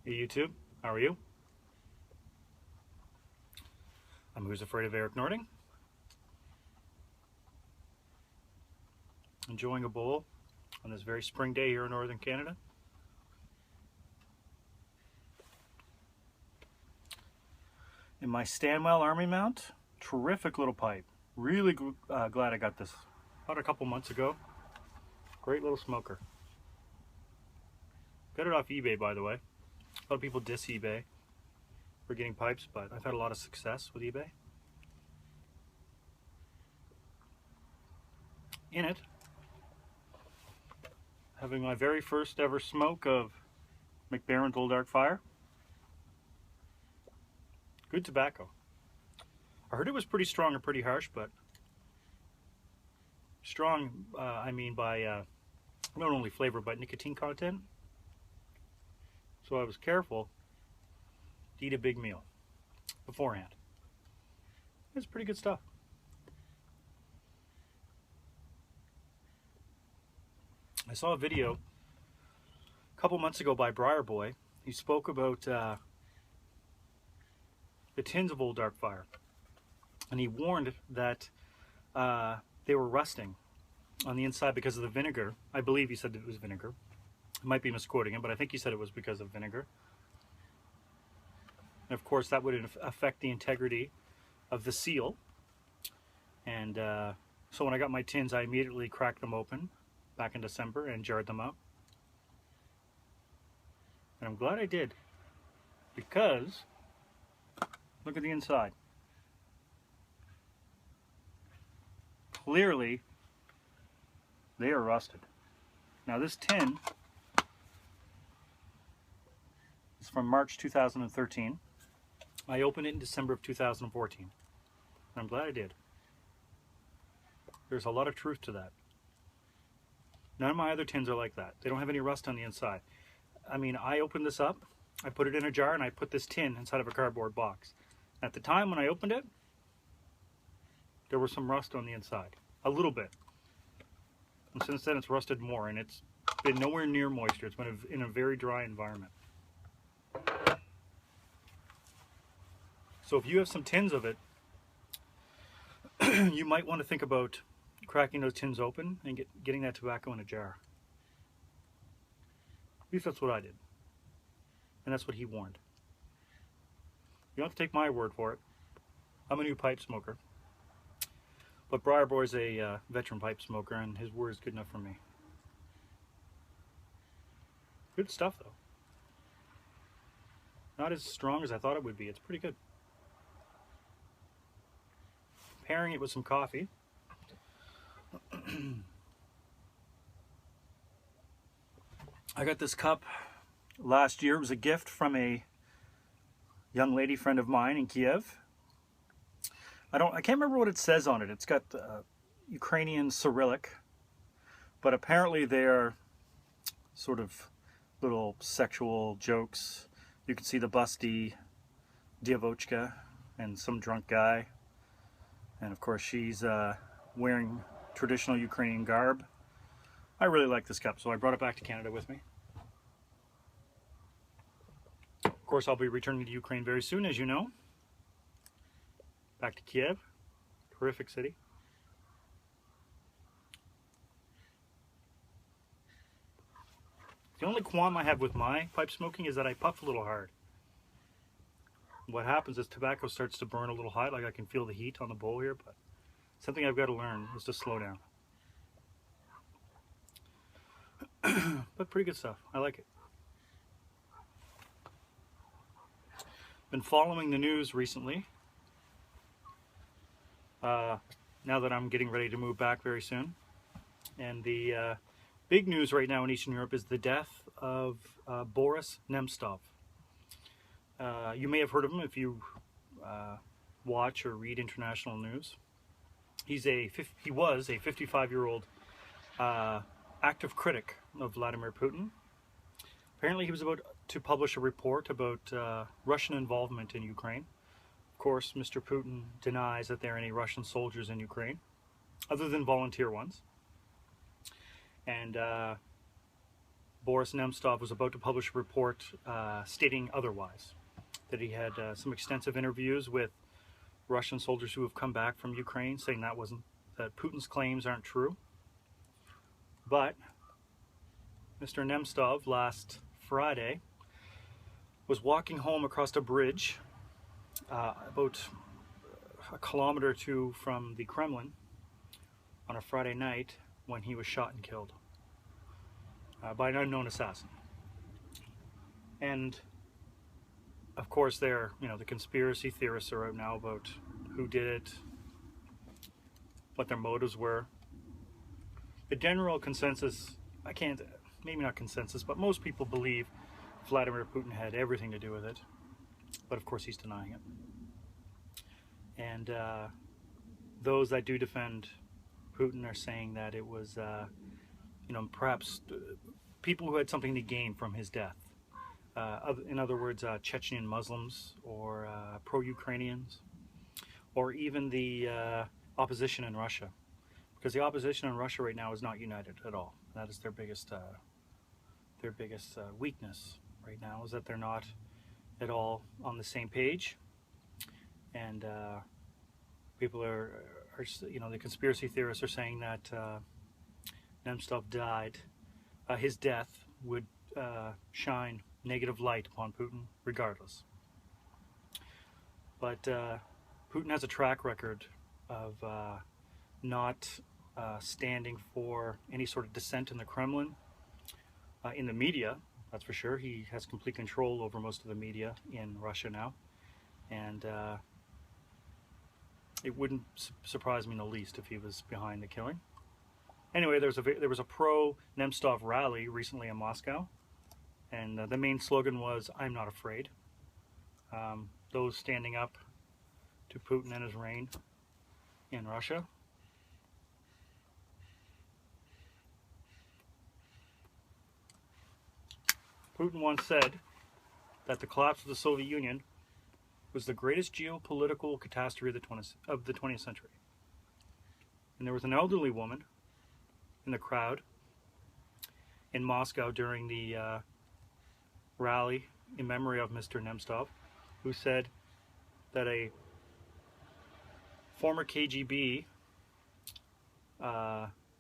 Hey YouTube, how are you? I'm Who's Afraid of Eric Nording. Enjoying a bowl on this very spring day here in northern Canada. In my Stanwell Army mount, terrific little pipe. Really glad I got this about a couple months ago. Great little smoker. Got it off eBay, by the way. A lot of people diss eBay for getting pipes, but I've had a lot of success with eBay. In it, having my very first ever smoke of McBaren's Old Dark Fire. Good tobacco. I heard it was pretty strong and pretty harsh, but strong, I mean by not only flavor, but nicotine content. So I was careful to eat a big meal beforehand. It's pretty good stuff. I saw a video a couple months ago by Briar Boy. He spoke about the tins of Old Dark Fire, and he warned that they were rusting on the inside because of the vinegar. I believe he said it was vinegar. I might be misquoting him, but I think he said it was because of vinegar. And of course that would affect the integrity of the seal. And so when I got my tins, I immediately cracked them open back in December and jarred them up. And I'm glad I did, because look at the inside. Clearly they are rusted. Now this tin is from March 2013. I opened it in December of 2014. And I'm glad I did. There's a lot of truth to that. None of my other tins are like that. They don't have any rust on the inside. I mean, I opened this up, I put it in a jar, and I put this tin inside of a cardboard box. At the time when I opened it, there was some rust on the inside. A little bit. And since then it's rusted more, and it's been nowhere near moisture. It's been in a very dry environment. So if you have some tins of it, you might want to think about cracking those tins open and getting that tobacco in a jar. At least that's what I did. And that's what he warned. You don't have to take my word for it. I'm a new pipe smoker. But Briar Boy's a veteran pipe smoker, and his word is good enough for me. Good stuff, though. Not as strong as I thought it would be. It's pretty good. Pairing it with some coffee. I got this cup last year. It was a gift from a young lady friend of mine in Kiev. I can't remember what it says on it. It's got Ukrainian Cyrillic, but apparently they're sort of little sexual jokes. You can see the busty Dievochka and some drunk guy, and of course she's wearing traditional Ukrainian garb. I really like this cup, so I brought it back to Canada with me. Of course, I'll be returning to Ukraine very soon, as you know. Back to Kiev, terrific city. The only qualm I have with my pipe smoking is that I puff a little hard. What happens is tobacco starts to burn a little hot, like I can feel the heat on the bowl here, but something I've got to learn is to slow down. But pretty good stuff. I like it. Been following the news recently. Now that I'm getting ready to move back very soon. And the big news right now in Eastern Europe is the death of Boris Nemtsov. You may have heard of him if you watch or read international news. He was a 55-year-old active critic of Vladimir Putin. Apparently he was about to publish a report about Russian involvement in Ukraine. Of course, Mr. Putin denies that there are any Russian soldiers in Ukraine, other than volunteer ones. And Boris Nemtsov was about to publish a report stating otherwise, that he had some extensive interviews with Russian soldiers who have come back from Ukraine, saying that Putin's claims aren't true. But Mr. Nemtsov last Friday was walking home across a bridge about a kilometer or two from the Kremlin on a Friday night when he was shot and killed by an unknown assassin. And of course, the conspiracy theorists are out now about who did it, what their motives were. The general consensus, maybe not consensus, but most people believe Vladimir Putin had everything to do with it. But of course, he's denying it. And those that do defend Putin are saying that it was, perhaps people who had something to gain from his death. In other words, Chechen Muslims or pro-Ukrainians, or even the opposition in Russia. Because the opposition in Russia right now is not united at all. That is their biggest weakness right now, is that they're not at all on the same page. And people are the conspiracy theorists are saying that Nemtsov died. His death would shine negative light upon Putin regardless. But Putin has a track record of not standing for any sort of dissent in the Kremlin, in the media, that's for sure. He has complete control over most of the media in Russia now, and it wouldn't surprise me in the least if he was behind the killing. Anyway, there was a pro-Nemtsov rally recently in Moscow, and the main slogan was, "I'm not afraid." Those standing up to Putin and his reign in Russia. Putin once said that the collapse of the Soviet Union was the greatest geopolitical catastrophe of the 20th century. And there was an elderly woman in the crowd in Moscow during the rally in memory of Mr. Nemtsov, who said that a former KGB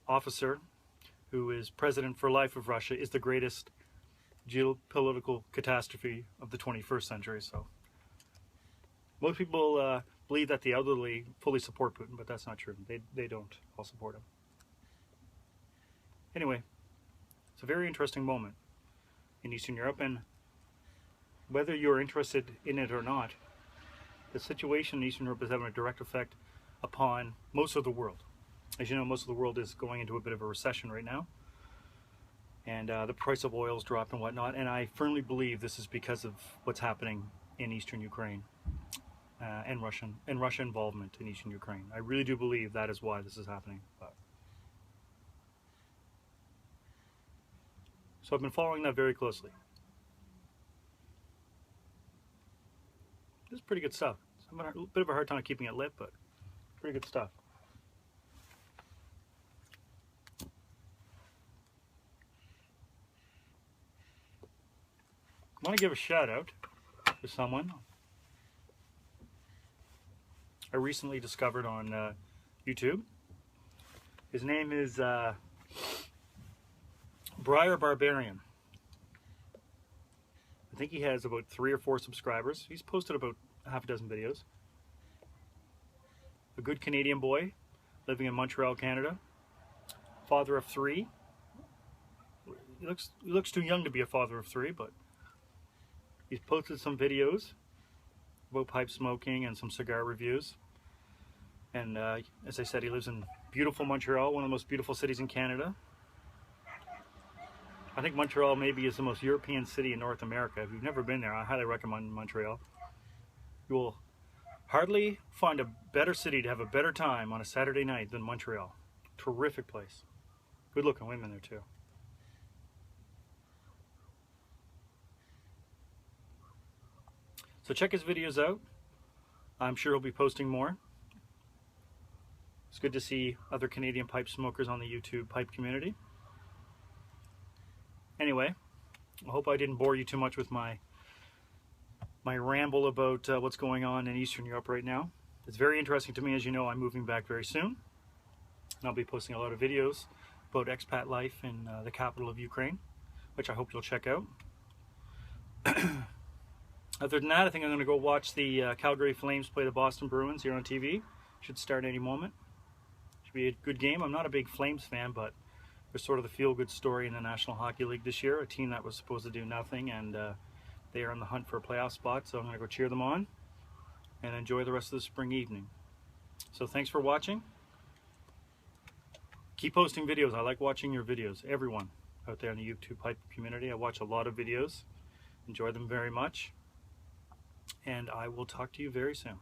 officer who is president for life of Russia is the greatest geopolitical catastrophe of the 21st century. So most people believe that the elderly fully support Putin, but that's not true. They don't all support him. Anyway, it's a very interesting moment in Eastern Europe, and whether you're interested in it or not, the situation in Eastern Europe is having a direct effect upon most of the world. As you know, most of the world is going into a bit of a recession right now, and the price of oil's dropped and whatnot, and I firmly believe this is because of what's happening in Eastern Ukraine and Russian involvement in Eastern Ukraine. I really do believe that is why this is happening. So I've been following that very closely. This is pretty good stuff. I'm having a bit of a hard time keeping it lit, but pretty good stuff. I want to give a shout out to someone I recently discovered on YouTube. His name is Baren. I think he has about 3 or 4 subscribers. He's posted about half a dozen videos. A good Canadian boy living in Montreal, Canada. Father of 3. He looks too young to be a father of 3, but he's posted some videos about pipe smoking and some cigar reviews. And as I said, he lives in beautiful Montreal, one of the most beautiful cities in Canada. I think Montreal maybe is the most European city in North America. If you've never been there, I highly recommend Montreal. You will hardly find a better city to have a better time on a Saturday night than Montreal. Terrific place. Good looking women there too. So check his videos out. I'm sure he'll be posting more. It's good to see other Canadian pipe smokers on the YouTube pipe community. Anyway, I hope I didn't bore you too much with my ramble about what's going on in Eastern Europe right now. It's very interesting to me. As you know, I'm moving back very soon, and I'll be posting a lot of videos about expat life in the capital of Ukraine, which I hope you'll check out. Other than that, I think I'm going to go watch the Calgary Flames play the Boston Bruins here on TV. Should start any moment. Should be a good game. I'm not a big Flames fan, but there's sort of the feel-good story in the National Hockey League this year. A team that was supposed to do nothing, and they are on the hunt for a playoff spot, so I'm going to go cheer them on and enjoy the rest of the spring evening. So thanks for watching. Keep posting videos. I like watching your videos. Everyone out there in the YouTube hype community. I watch a lot of videos. Enjoy them very much. And I will talk to you very soon.